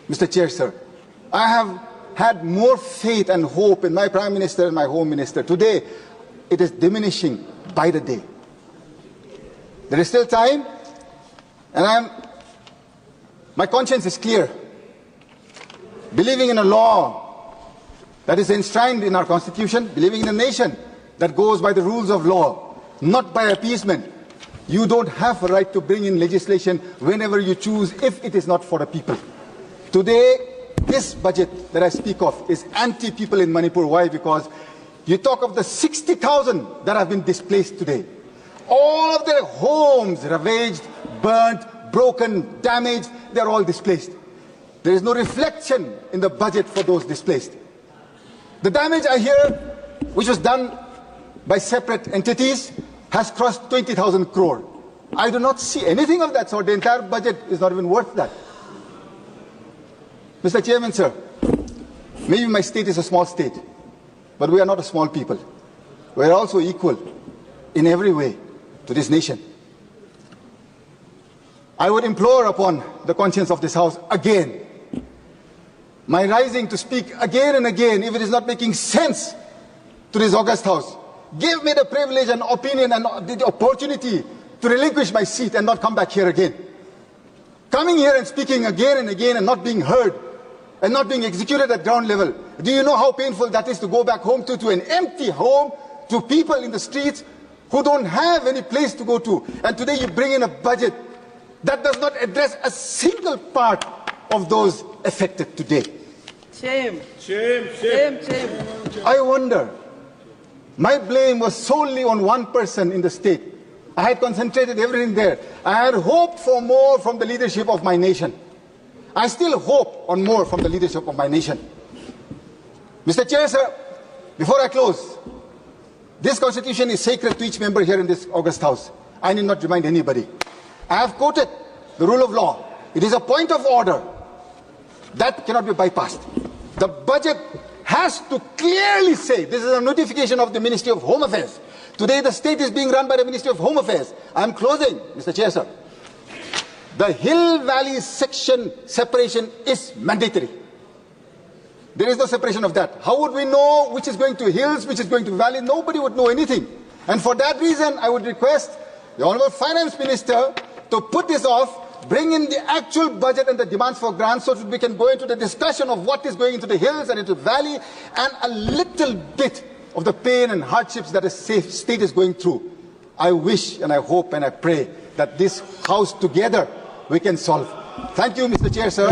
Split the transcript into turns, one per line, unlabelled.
Mr. Chair, sir, I have had more faith and hope in my Prime Minister and my Home Minister. Today, it is diminishing by the day. There is still time, and my conscience is clear. Believing in a law that is enshrined in our Constitution, believing in a nation that goes by the rules of law, not by appeasement. You don't have a right to bring in legislation whenever you choose if it is not for the people. Today, this budget that I speak of is anti-people in Manipur. Why? Because you talk of the 60,000 that have been displaced today. All of their homes ravaged, burnt, broken, damaged, they're all displaced. There is no reflection in the budget for those displaced. The damage I hear, which was done by separate entities, has crossed 20,000 crore. I do not see anything of that sort. The entire budget is not even worth that. Mr. Chairman, sir, maybe my state is a small state, but we are not a small people. We are also equal in every way to this nation. I would implore upon the conscience of this House again, my rising to speak again and again, if it is not making sense to this august House. Give me the privilege and opinion and the opportunity to relinquish my seat and not come back here again. Coming here and speaking again and again and not being heard and not being executed at ground level. Do you know how painful that is to go back home to an empty home, to people in the streets who don't have any place to go to? And today you bring in a budget that does not address a single part of those affected today.
Shame.
Shame, shame.
Shame, shame.
I wonder, my blame was solely on one person in the state. I had concentrated everything there. I had hoped for more from the leadership of my nation. I still hope on more from the leadership of my nation. Mr. Chair, sir, before I close, this Constitution is sacred to each member here in this august House. I need not remind anybody. I have quoted the rule of law. It is a point of order. That cannot be bypassed. The budget has to clearly say, this is a notification of the Ministry of Home Affairs. Today the state is being run by the Ministry of Home Affairs. I am closing, Mr. Chair, sir. The Hill-Valley section separation is mandatory. There is no separation of that. How would we know which is going to hills, which is going to valley? Nobody would know anything. And for that reason, I would request the Honourable Finance Minister to put this off, bring in the actual budget and the demands for grants so that we can go into the discussion of what is going into the hills and into the valley and a little bit of the pain and hardships that the state is going through. I wish and I hope and I pray that this House together we can solve. Thank you, Mr. Chair, sir.